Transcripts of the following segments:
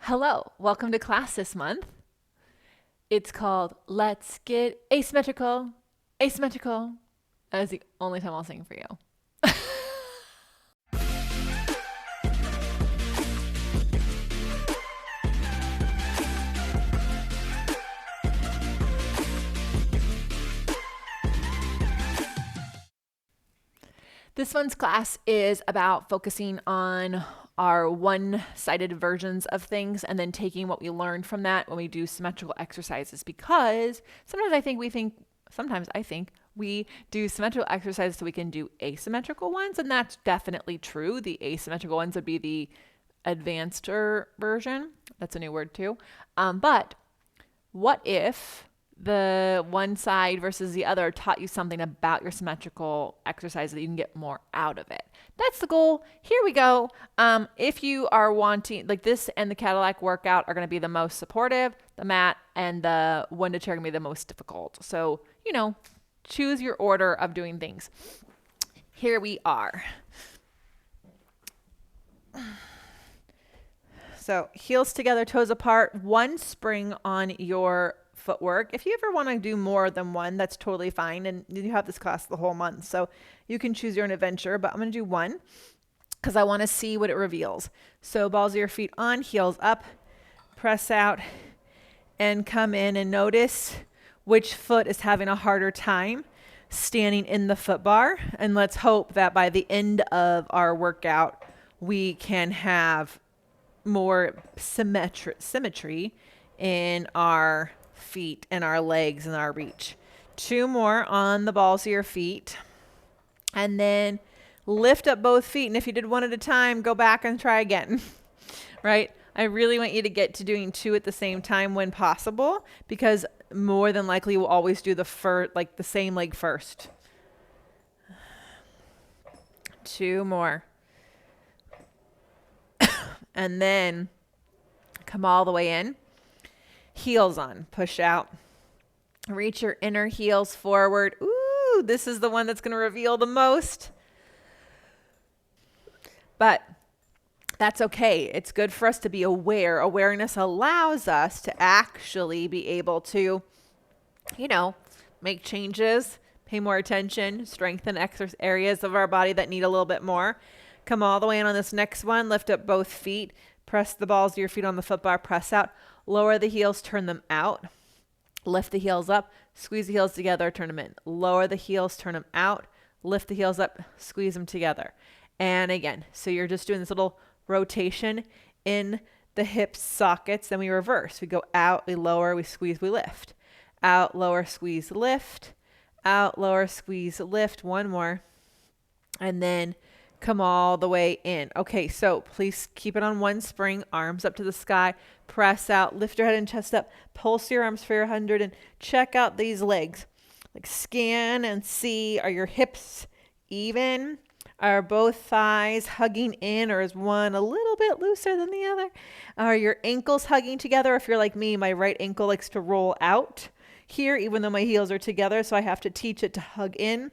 Hello, welcome to class this month. It's called Let's Get Asymmetrical. Asymmetrical. That is the only time I'll sing for you. This month's class is about focusing on our one-sided versions of things and then taking what we learned from that when we do symmetrical exercises, because sometimes I think we do symmetrical exercises so we can do asymmetrical ones, and that's definitely true. The asymmetrical ones would be the advanced version. That's a new word too. But what if the one side versus the other taught you something about your symmetrical exercise that you can get more out of it? That's the goal. Here we go. If you are wanting, like, this and the Cadillac workout are going to be the most supportive, the Mat and the Wunda chair are going to be the most difficult. So, choose your order of doing things. Here we are. So heels together, toes apart, one spring on your footwork. If you ever want to do more than one, that's totally fine. And you have this class the whole month, so you can choose your own adventure, but I'm going to do one because I want to see what it reveals. So balls of your feet on, heels up, press out, and come in and notice which foot is having a harder time standing in the foot bar. And let's hope that by the end of our workout, we can have more symmetry in our feet and our legs and our reach. Two more on the balls of your feet. And then lift up both feet. And if you did one at a time, go back and try again, right? I really want you to get to doing two at the same time when possible, because more than likely we'll always do the same leg first. Two more. And then come all the way in. Heels on, push out. Reach your inner heels forward. Ooh, this is the one that's going to reveal the most. But that's okay. It's good for us to be aware. Awareness allows us to actually be able to, make changes, pay more attention, strengthen areas of our body that need a little bit more. Come all the way in on this next one. Lift up both feet. Press the balls of your feet on the foot bar. Press out. Lower the heels. Turn them out. Lift the heels up. Squeeze the heels together. Turn them in. Lower the heels. Turn them out. Lift the heels up. Squeeze them together. And again. So you're just doing this little rotation in the hip sockets. Then we reverse. We go out. We lower. We squeeze. We lift. Out. Lower. Squeeze. Lift. Out. Lower. Squeeze. Lift. One more. And then come all the way in. Okay, so please keep it on one spring, arms up to the sky, press out, lift your head and chest up, pulse your arms for your 100, and check out these legs. Like, scan and see, are your hips even? Are both thighs hugging in, or is one a little bit looser than the other? Are your ankles hugging together? If you're like me, my right ankle likes to roll out here, even though my heels are together, so I have to teach it to hug in.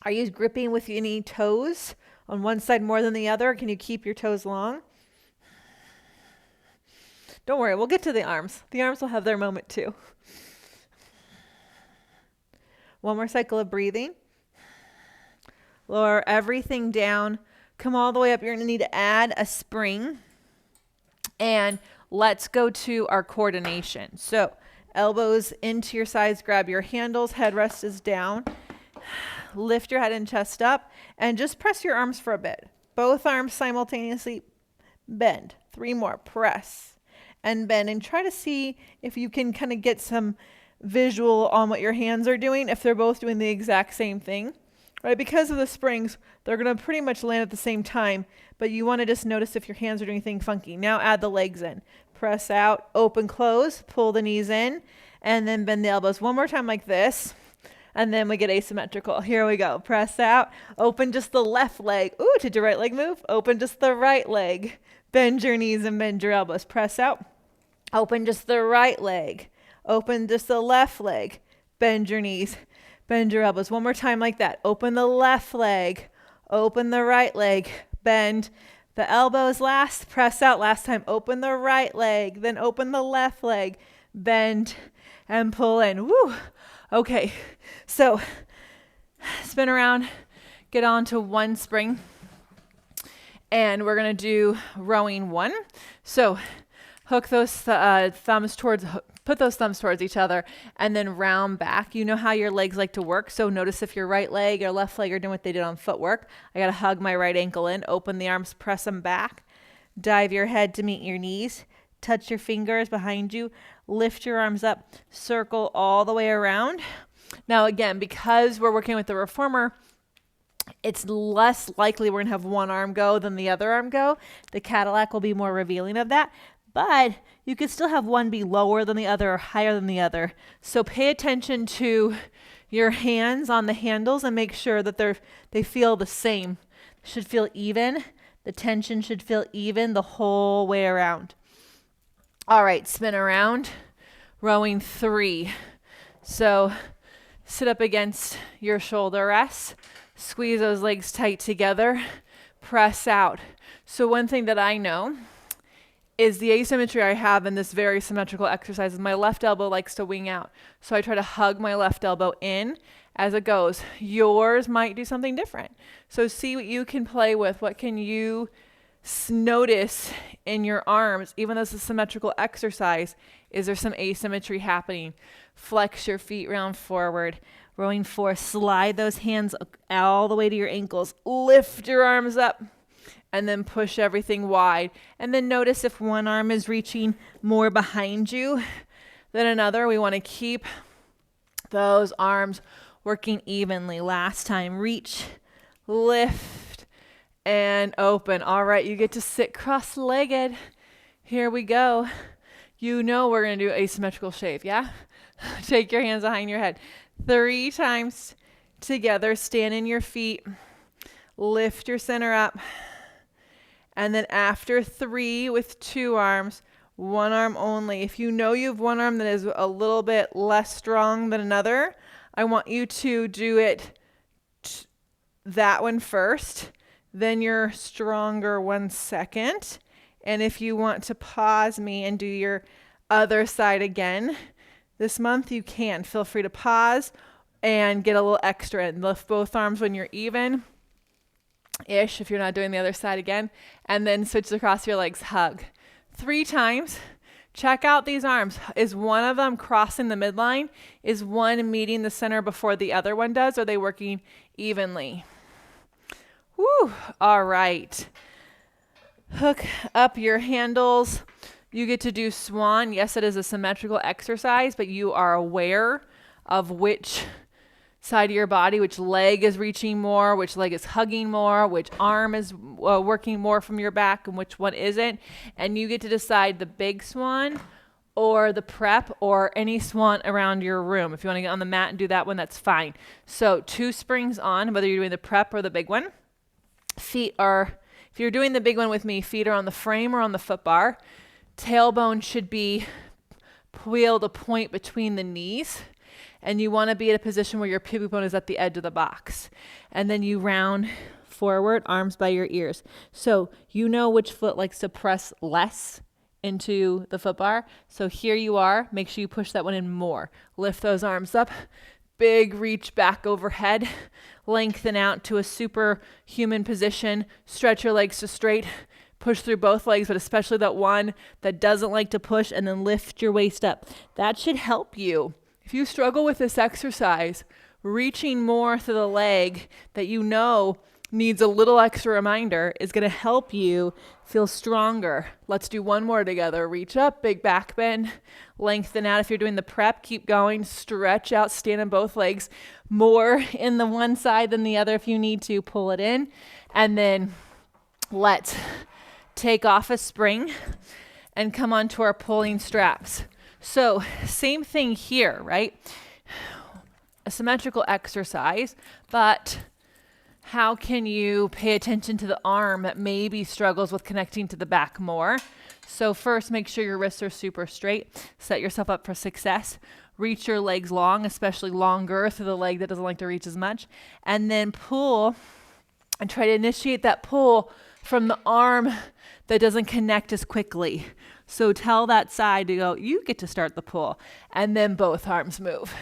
Are you gripping with any toes on one side more than the other? Can you keep your toes long? Don't worry, we'll get to the arms. The arms will have their moment too. One more cycle of breathing. Lower everything down. Come all the way up. You're going to need to add a spring. And let's go to our coordination. So elbows into your sides. Grab your handles. Headrest is down. Lift your head and chest up and just press your arms for a bit. Both arms simultaneously bend. Three more. Press and bend, and try to see if you can kind of get some visual on what your hands are doing, if they're both doing the exact same thing, right? Because of the springs, they're going to pretty much land at the same time, but you want to just notice if your hands are doing anything funky. Now add the legs in. Press out, open, close, pull the knees in, and then bend the elbows. One more time like this. And then we get asymmetrical. Here we go. Press out. Open just the left leg. Ooh, did your right leg move? Open just the right leg. Bend your knees and bend your elbows. Press out. Open just the right leg. Open just the left leg. Bend your knees. Bend your elbows. One more time like that. Open the left leg. Open the right leg. Bend The elbows last, press out last time. Open the right leg, then open the left leg, bend and pull in. Woo. Okay, so spin around, get on to one spring, and we're gonna do rowing one. So hook those thumbs towards, put those thumbs towards each other, and then round back. You know how your legs like to work, so notice if your right leg or left leg are doing what they did on footwork. I gotta hug my right ankle in, open the arms, press them back, dive your head to meet your knees, touch your fingers behind you, lift your arms up, circle all the way around. Now again, because we're working with the Reformer, it's less likely we're gonna have one arm go than the other arm go. The Cadillac will be more revealing of that, but you could still have one be lower than the other or higher than the other. So pay attention to your hands on the handles and make sure that they feel the same. Should feel even. The tension should feel even the whole way around. All right, spin around, rowing 3. So sit up against your shoulder rests, squeeze those legs tight together, press out. So one thing that I know is the asymmetry I have in this very symmetrical exercise is my left elbow likes to wing out. So I try to hug my left elbow in as it goes. Yours might do something different. So see what you can play with. What can you notice in your arms? Even though it's a symmetrical exercise, is there some asymmetry happening? Flex your feet round forward. Rowing 4, slide those hands all the way to your ankles. Lift your arms up. And then push everything wide. And then notice if one arm is reaching more behind you than another. We want to keep those arms working evenly. Last time, reach, lift, and open. All right, you get to sit cross-legged. Here we go. You know we're going to do asymmetrical shave, yeah? Take your hands behind your head. 3 times together. Stand in your feet. Lift your center up. And then after 3 with 2 arms, 1 arm only. If you know you have one arm that is a little bit less strong than another, I want you to do it that one first, then your stronger one second. And if you want to pause me and do your other side again this month, you can. Feel free to pause and get a little extra and lift both arms when you're even. Ish if you're not doing the other side again, and then switch across your legs, hug 3 times. Check out these arms. Is one of them crossing the midline? Is one meeting the center before the other one does? Are they working evenly? Woo. All right, hook up your handles. You get to do Swan. Yes, it is a symmetrical exercise, but you are aware of which side of your body, which leg is reaching more, which leg is hugging more, which arm is working more from your back, and which one isn't. And you get to decide the big swan or the prep or any swan around your room. If you want to get on the mat and do that one, that's fine. So 2 springs on, whether you're doing the prep or the big one. Feet are, if you're doing the big one with me, feet are on the frame or on the foot bar. Tailbone should be wheeled a point between the knees. And you want to be at a position where your pubic bone is at the edge of the box. And then you round forward, arms by your ears. So you know which foot likes to press less into the foot bar. So here you are. Make sure you push that one in more. Lift those arms up. Big reach back overhead. Lengthen out to a superhuman position. Stretch your legs to straight. Push through both legs, but especially that one that doesn't like to push, and then lift your waist up. That should help you. If you struggle with this exercise, reaching more to the leg that you know needs a little extra reminder is going to help you feel stronger. Let's do one more together. Reach up, big back bend, lengthen out. If you're doing the prep, keep going, stretch out, stand on both legs, more in the one side than the other if you need to. Pull it in, and then let's take off a spring and come onto our pulling straps. So same thing here, right? A symmetrical exercise, but how can you pay attention to the arm that maybe struggles with connecting to the back more? So first, make sure your wrists are super straight. Set yourself up for success. Reach your legs long, especially longer through the leg that doesn't like to reach as much. And then pull and try to initiate that pull from the arm that doesn't connect as quickly. So tell that side to go, you get to start the pull, and then both arms move.